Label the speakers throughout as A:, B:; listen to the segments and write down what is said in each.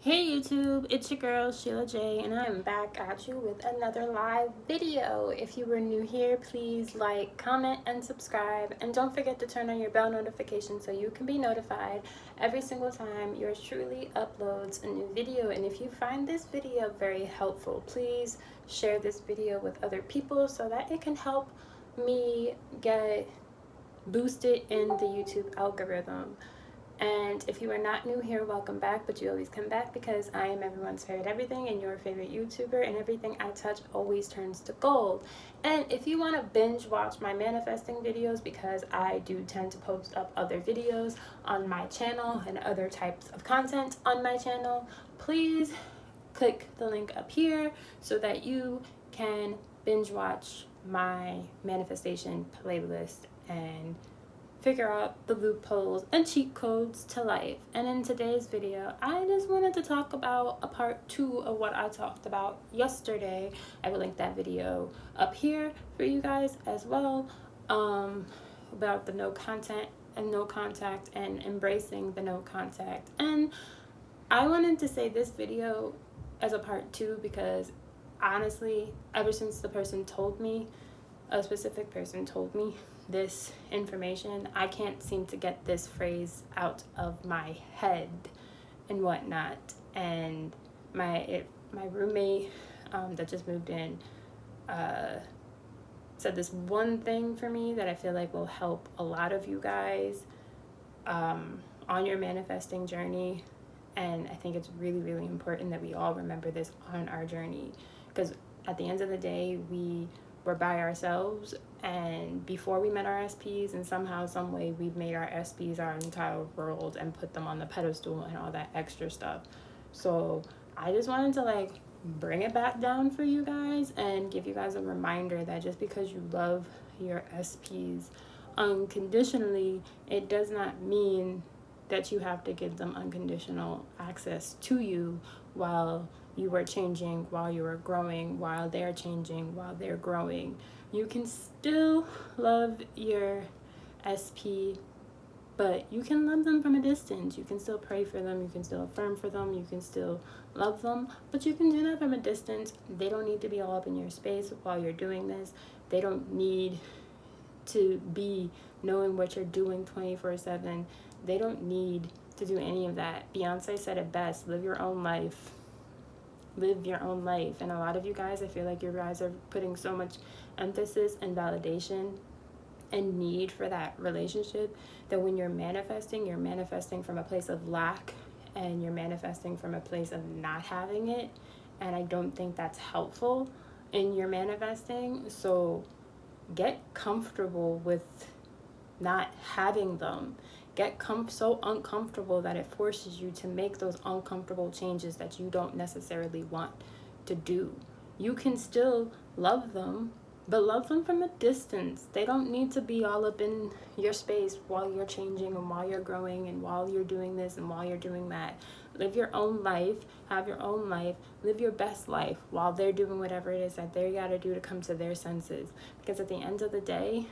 A: Hey YouTube, it's your girl Sheila J, and I'm back at you with another live video. If you were new here, please like, comment, and subscribe, and don't forget to turn on your bell notification so you can be notified every single time yours truly uploads a new video. And if you find this video very helpful, please share this video with other people so that it can help me get boosted in the YouTube algorithm. And if you are not new here, welcome back, but you always come back because I am everyone's favorite everything and your favorite YouTuber, and everything I touch always turns to gold. And if you want to binge watch my manifesting videos, because I do tend to post up other videos on my channel and other types of content on my channel, please click the link up here so that you can binge watch my manifestation playlist and figure out the loopholes and cheat codes to life. And in today's video, I just wanted to talk about a part 2 of what I talked about yesterday. I will link that video up here for you guys as well, about the no content and no contact and embracing the no contact. And I wanted to say this video as a part 2 because honestly, ever since a specific person told me this information, I can't seem to get this phrase out of my head and whatnot. And my roommate that just moved in said this one thing for me that I feel like will help a lot of you guys on your manifesting journey. And I think it's really, really important that we all remember this on our journey, because at the end of the day, we were by ourselves, and before we met our SPs, and somehow, some way, we've made our SPs our entire world and put them on the pedestal and all that extra stuff. So I just wanted to bring it back down for you guys and give you guys a reminder that just because you love your SPs unconditionally, it does not mean that you have to give them unconditional access to you while you are changing, while you are growing, while they're changing, while they're growing. You can still love your SP, but you can love them from a distance. You can still pray for them, you can still affirm for them, you can still love them, but you can do that from a distance. They don't need to be all up in your space while you're doing this. They don't need to be knowing what you're doing 24/7. They don't need to do any of that. Beyonce said it best: live your own life. Live your own life. And a lot of you guys, I feel like you guys are putting so much emphasis and validation and need for that relationship that when you're manifesting from a place of lack, and you're manifesting from a place of not having it. And I don't think that's helpful in your manifesting. So get comfortable with not having them. Get so uncomfortable that it forces you to make those uncomfortable changes that you don't necessarily want to do. You can still love them, but love them from a distance. They don't need to be all up in your space while you're changing and while you're growing and while you're doing this and while you're doing that. Live your own life, have your own life, live your best life while they're doing whatever it is that they gotta do to come to their senses. Because at the end of the day,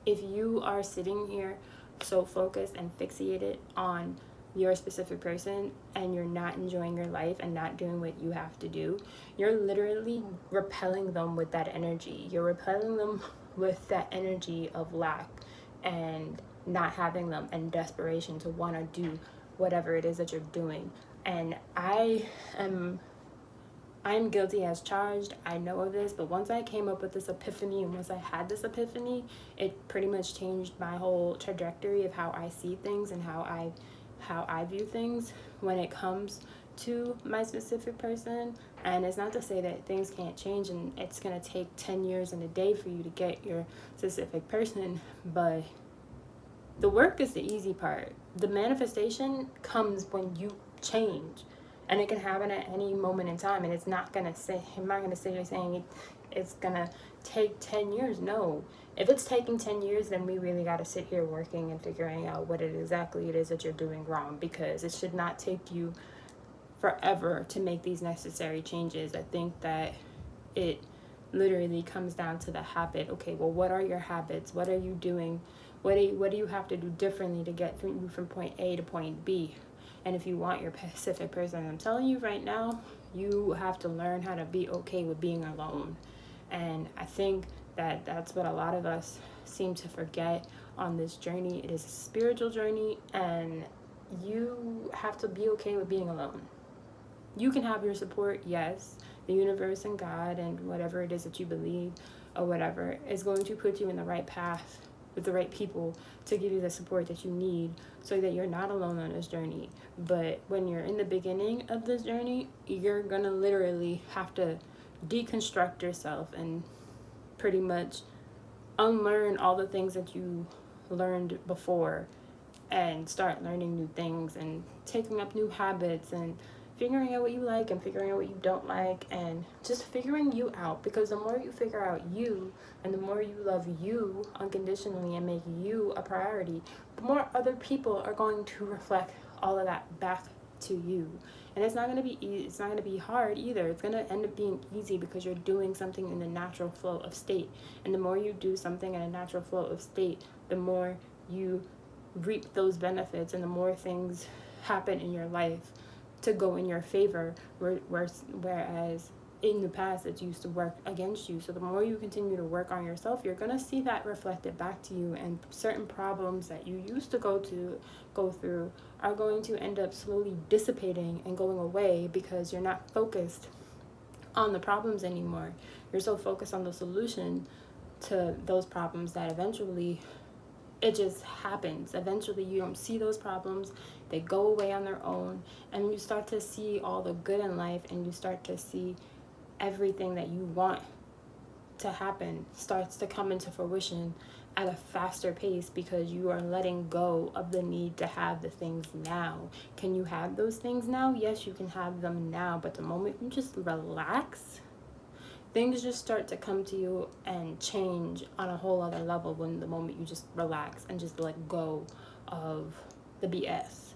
A: if you are sitting here so focused and fixated on your specific person and you're not enjoying your life and not doing what you have to do, you're literally repelling them with that energy. You're repelling them with that energy of lack and not having them and desperation to want to do whatever it is that you're doing. And I'm guilty as charged. I know of this, but once I came up with this epiphany, and once I had this epiphany, it pretty much changed my whole trajectory of how I see things and how I view things when it comes to my specific person. And it's not to say that things can't change and it's gonna take 10 years and a day for you to get your specific person, but the work is the easy part. The manifestation comes when you change. And it can happen at any moment in time. And I'm not going to sit here saying it's going to take 10 years. No. If it's taking 10 years, then we really got to sit here working and figuring out what exactly it is that you're doing wrong. Because it should not take you forever to make these necessary changes. I think that it literally comes down to the habit. Okay, well, what are your habits? What are you doing? What do you have to do differently to get from point A to point B? And if you want your specific person, I'm telling you right now, you have to learn how to be okay with being alone. And I think that that's what a lot of us seem to forget on this journey. It is a spiritual journey, and you have to be okay with being alone. You can have your support, yes. The universe and God and whatever it is that you believe or whatever is going to put you in the right path with the right people to give you the support that you need so that you're not alone on this journey. But when you're in the beginning of this journey, you're gonna literally have to deconstruct yourself and pretty much unlearn all the things that you learned before and start learning new things and taking up new habits and figuring out what you like and figuring out what you don't like and just figuring you out. Because the more you figure out you and the more you love you unconditionally and make you a priority, the more other people are going to reflect all of that back to you. And it's not going to be easy. It's not going to be hard either. It's going to end up being easy because you're doing something in the natural flow of state. And the more you do something in a natural flow of state, the more you reap those benefits and the more things happen in your life to go in your favor, whereas in the past it used to work against you. So the more you continue to work on yourself, you're going to see that reflected back to you, and certain problems that you used to go through are going to end up slowly dissipating and going away because you're not focused on the problems anymore. You're so focused on the solution to those problems that eventually it just happens. Eventually you don't see those problems, they go away on their own, and you start to see all the good in life, and you start to see everything that you want to happen starts to come into fruition at a faster pace because you are letting go of the need to have the things now. Can you have those things now? Yes, you can have them now, but the moment you just relax, things just start to come to you and change on a whole other level when the moment you just relax and just let go of the BS.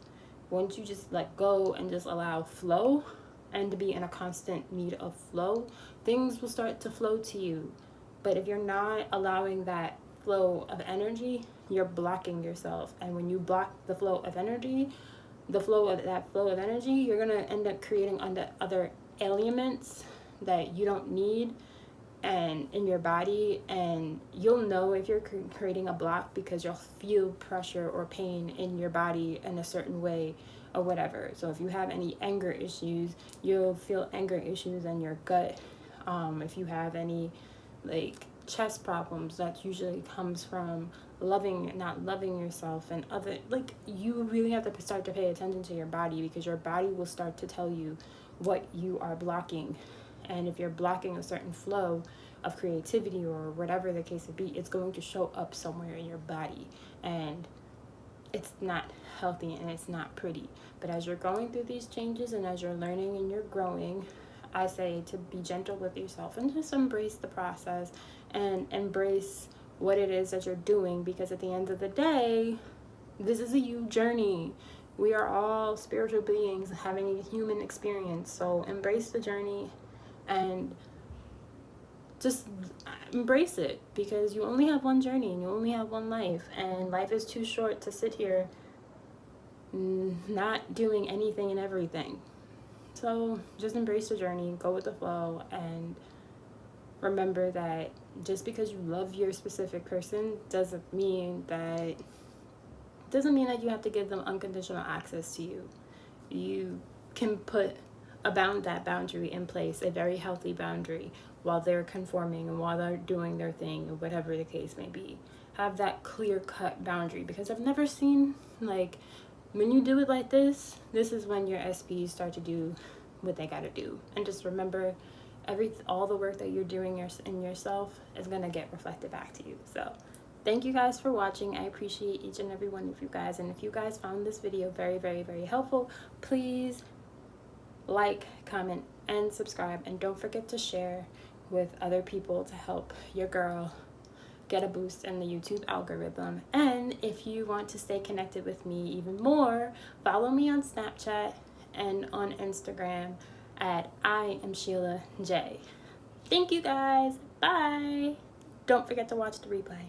A: Once you just let go and just allow flow and to be in a constant need of flow, things will start to flow to you. But if you're not allowing that flow of energy, you're blocking yourself. And when you block the flow of energy, you're going to end up creating other ailments that you don't need and in your body, and you'll know if you're creating a block because you'll feel pressure or pain in your body in a certain way or whatever. So if you have any anger issues, you'll feel anger issues in your gut. If you have any like chest problems, that usually comes from not loving yourself, and other, like, you really have to start to pay attention to your body because your body will start to tell you what you are blocking. And if you're blocking a certain flow of creativity or whatever the case would be, it's going to show up somewhere in your body, and it's not healthy and it's not pretty. But as you're going through these changes and as you're learning and you're growing, I say to be gentle with yourself and just embrace the process and embrace what it is that you're doing, because at the end of the day, this is a you journey. We are all spiritual beings having a human experience. So embrace the journey and just embrace it, because you only have one journey and you only have one life, and life is too short to sit here not doing anything and everything. So just embrace the journey, go with the flow, and remember that just because you love your specific person doesn't mean that you have to give them unconditional access to you. You can put that boundary in place, a very healthy boundary, while they're conforming and while they're doing their thing, or whatever the case may be. Have that clear-cut boundary, because I've never seen, like, when you do it like this is when your SPs start to do what they gotta do. And just remember, all the work that you're doing in yourself is gonna get reflected back to you. So thank you guys for watching. I appreciate each and every one of you guys. And if you guys found this video very, very, very helpful, please like, comment, and subscribe. And don't forget to share with other people to help your girl get a boost in the YouTube algorithm. And if you want to stay connected with me even more, follow me on Snapchat and on Instagram at Iamsheilaj. Thank you guys. Bye. Don't forget to watch the replay.